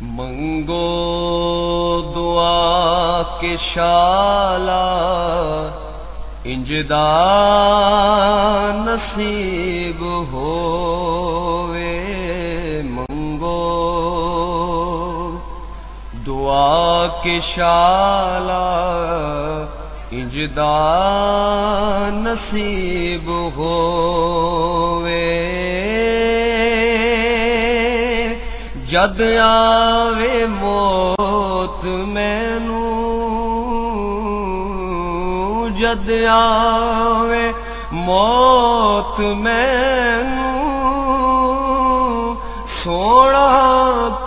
मंगो दुआ के शाला इंजदा नसीब होवे। मंगो दुआ के शाला इंजदा नसीब होवे। जद आवे मौत मैनू, जद आवे मौत मैनू, सोना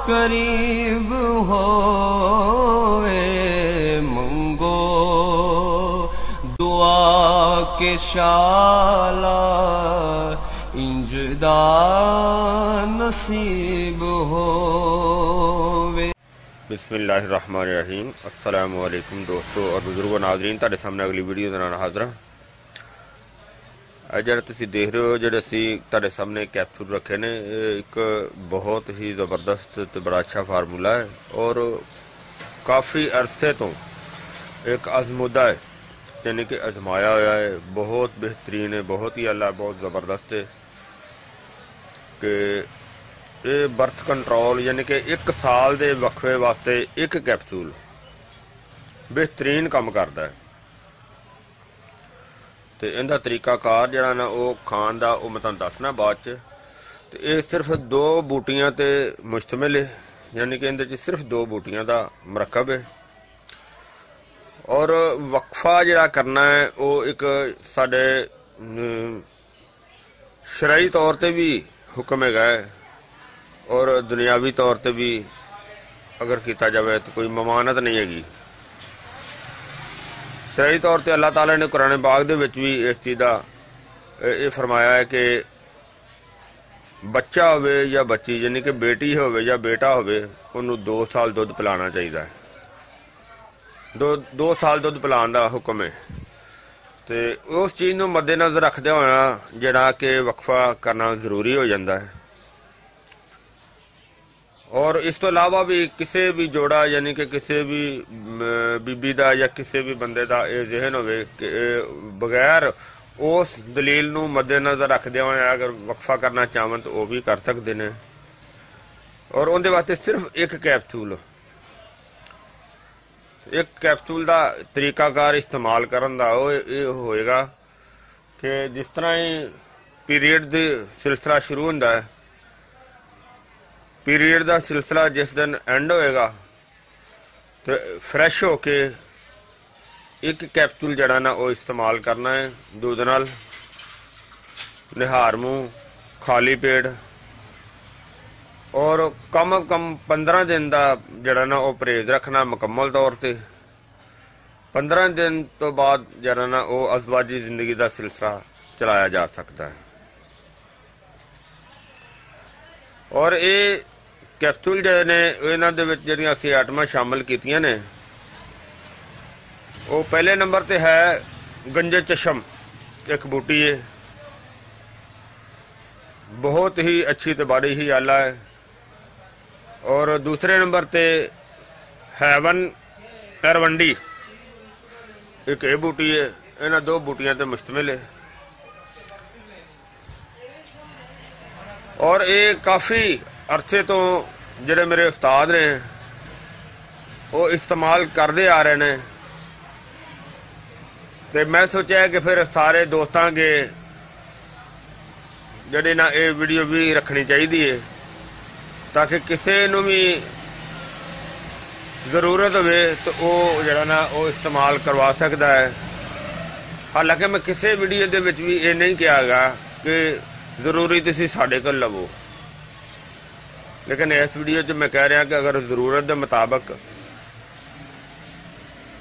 करीब होवे। मंगो दुआ के शाला इंजदा नसीब होवे। बिस्मिल्लाहिर्रहमानिर्रहीम। अस्सलामु अलैकुम दोस्तों और बुजुर्गों नाज़रीन, तुहाडे सामने अगली वीडियो दे नाल हाज़र हां। ਜਿਹੜਾ ਤੁਸੀਂ ਦੇਖ ਰਹੇ ਹੋ, ਜਿਹੜੇ ਅਸੀਂ ਤੁਹਾਡੇ ਸਾਹਮਣੇ ਕੈਪਸੂਲ ਰੱਖੇ ਨੇ, ਇੱਕ ਬਹੁਤ ਹੀ ਜ਼ਬਰਦਸਤ ਤੇ ਬੜਾ ਅੱਛਾ ਫਾਰਮੂਲਾ ਹੈ ਔਰ ਕਾफ़ी अरसे तो एक आजमुदा है, यानी कि आजमाया हुआ है। बहुत बेहतरीन है, बहुत ही आला, बहुत ज़बरदस्त है कि ये बर्थ कंट्रोल यानी कि 1 साल के वक्फे वास्ते एक कैप्सूल बेहतरीन काम करता है। तो इनका तरीकाकार जरा ना वो खान का वो मैं तुहानू दसना बाद च। तो ये सिर्फ 2 बूटियां ते मुश्तमिल है, यानी कि इहदे च सिर्फ 2 बूटियां का मरकब है। और वक्फा जरा करना है वो एक साडे शरई तौर पर भी हुक्म है और दुनियावी तौर पर भी अगर किया जाए तो कोई ममानत नहीं हैगी। सही तौर पर अल्लाह ताला ने कुरान पाक दे विच भी इस चीज़ का ये फरमाया है कि बच्चा होवे या बच्ची, यानी कि बेटी होवे या बेटा होवे, उन्होंने 2 साल दुध पिलाना चाहिए। 2 साल दुध पिलाने का हुक्म है। तो उस चीज़ को मद्देनज़र रखते हुए जरा कि वक्फा करना जरूरी हो जाता है। और इस तो इलावा भी किसी भी जोड़ा यानी कि किसी भी बीबी का या किसी भी बंदे का यह जहन हो बगैर उस दलील नूं मद्देनज़र रखते हुए अगर वक्फा करना चाहन तो वह भी कर सकते हैं। और उनके वास्ते सिर्फ एक कैप्सूल का तरीकाकार इस्तेमाल करने का वो ये होएगा कि जिस तरह ही पीरीयड का सिलसिला शुरू होता है, पीरीयड का सिलसिला जिस दिन एंड होएगा तो फ्रैश होके एक कैप्सूल जड़ा ना वो इस्तेमाल करना है। दूध नाल निहार मुँह, खाली पेट, और कम अज कम 15 दिन का जड़ा ना वो परहेज रखना मुकम्मल तौर पर। 15 दिन तो बाद जड़ा ना वो अज़वाजी जिंदगी का सिलसिला चलाया जा सकता है। और ये कैप्सूल जो ने इन्हां दे विच जिहड़ियां असीं आइटमां शामिल कीतियां ने, वो पहले नंबर ते है गंजे चशम, एक बूटी है, बहुत ही अच्छी तो बड़ी ही आला है। और दूसरे नंबर ते हैवन एरवंडी, एक ये बूटी है। इन्हां 2 बूटियां ते मुश्तमिल है। और ये काफ़ी अरसे तो जिहड़े मेरे उस्ताद ने वो इस्तेमाल करते आ रहे हैं। तो मैं सोचा कि फिर सारे दोस्तों के जिहड़ी ना ये वीडियो भी रखनी चाहिए है ताकि किसी नूं भी जरूरत हो तो वो जिहड़ा ना वो इस्तेमाल करवा सकता है। हालांकि मैं किसी वीडियो दे विच भी ये नहीं कहा कि जरूरी तुसीं साडे कोल लवो, लेकिन इस वीडियो च मैं कह रहा कि अगर जरूरत के मुताबिक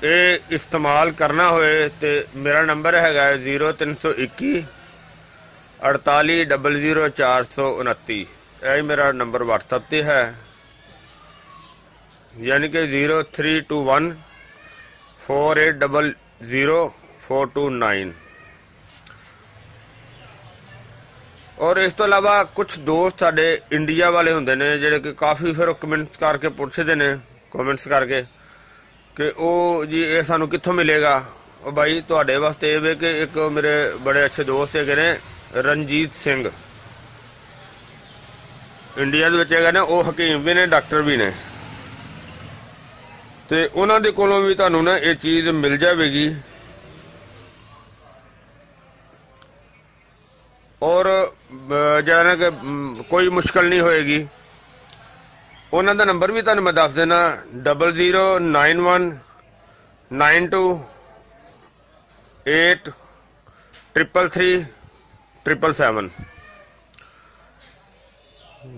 ये इस्तेमाल करना होए तो मेरा नंबर है 0321 48 00 429। यही मेरा नंबर व्हाट्सएप पर है, यानी कि 0321 4800 429। और इस तो इलावा कुछ दोस्त साडे इंडिया वाले होंदे ने जिहड़े कि काफ़ी फिर कमेंट्स करके पुछदे ने कमेंट्स करके कि ओ जी ये सानू कित्थों मिलेगा। और भाई तुहाडे वास्ते ये कि एक मेरे बड़े अच्छे दोस्त है ने रणजीत सिंह इंडिया दे विच है ने, वो हकीम भी ने डॉक्टर भी ने, ते उन्हां दे कोलों भी तुहानू ना ये चीज़ मिल जाएगी। और जो ना कि कोई मुश्किल नहीं होएगी। उन्हों का नंबर भी तुहानू मैं दस देना 0091 92 8 333 777,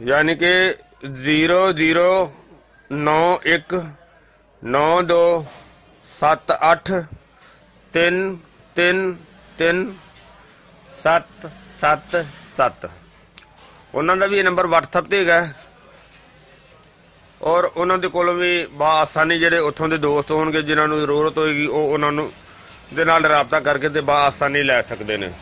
यानी कि 0091 92 78 333 777। उन्हों का भी ये नंबर WhatsApp ते है। और उन्होंने कोलों भी बआसानी जेडे उत्थों के दोस्त होणगे जिन्होंने जरूरत होएगी वो उन्होंने दे नाल राबता करके ते बआसानी लै सकते हैं।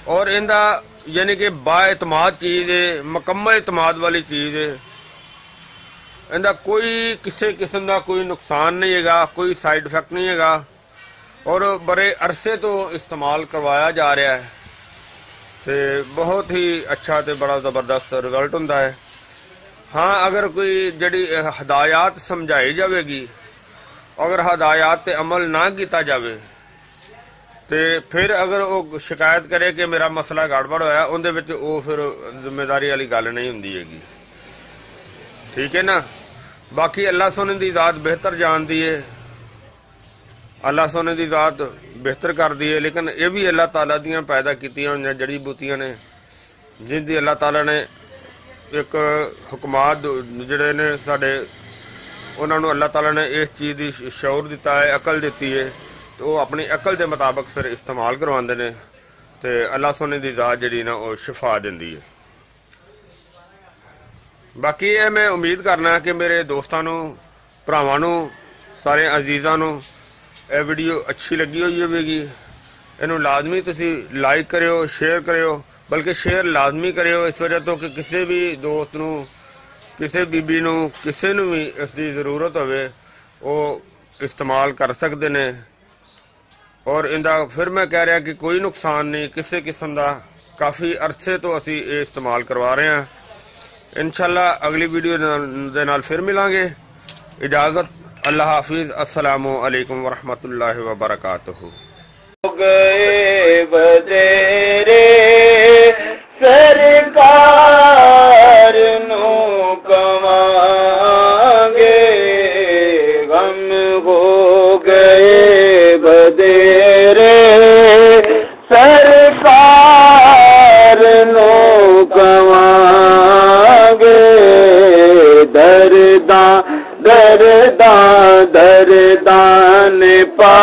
और इनका यानी कि बाएतमाद चीज़ है, मुकम्मल एतमाद वाली चीज़ है। इनका कोई किसी किस्म का कोई नुकसान नहीं है, कोई साइड इफेक्ट नहीं है, और बड़े अरसे तो इस्तेमाल करवाया जा रहा है, तो बहुत ही अच्छा तो बड़ा ज़बरदस्त रिजल्ट होता है। हाँ, अगर कोई जड़ी हदायत समझाई जाएगी, अगर हदायत पे अमल ना किया जाए तो फिर अगर वो शिकायत करे कि मेरा मसला गड़बड़ होया, उनदे विच वो फिर जिम्मेदारी वाली गल नहीं होंदी हैगी। ठीक है ना। बाकी अल्लाह सोने की ज़ात बेहतर जानती है, अल्लाह सोने की ज़ात बेहतर कर दी है, लेकिन ये भी अल्लाह ताला दियां पैदा कीतियां हुई जड़ी बूटियां ने, जिनकी अल्लाह ताला ने एक हुकमात जिहड़े ने साडे उन्होंने अल्लाह ताला ने इस चीज़ की शऊर दिता है, अकल दी है, तो वो अपनी अकल के मुताबिक फिर इस्तेमाल करवाते हैं, तो अल्लाह सोने की ज़ात जी ना वो शिफा देंदी है। बाकी ये मैं उम्मीद करना कि मेरे दोस्तों भरावां सारे अजीज़ों को यह वीडियो अच्छी लगी हुई होगी। इनू लाजमी तुसी लाइक करियो, शेयर करियो, बल्कि शेयर लाजमी करियो इस वजह तो कि किसी भी दोस्त नू, किसी बीबी नू, किसी नू भी इसकी जरूरत होवे वो इस्तेमाल कर सकते हैं। और इनका फिर मैं कह रहा कि कोई नुकसान नहीं किसी किस्म का, काफ़ी अरसे तो असी ये इस्तेमाल करवा रहे हैं। इंशाल्लाह अगली वीडियो दे नाल फिर मिलांगे। इजाज़त, अल्लाह हाफिज़, अस्सलामु अलैकुम वरहमतुल्लाहि वबरकातुहू। गए बदेरे सरकार नो कमांगे, गम हो गए बदेरे सरकार नो कमांगे, दरदा दरदा दरदा ने पा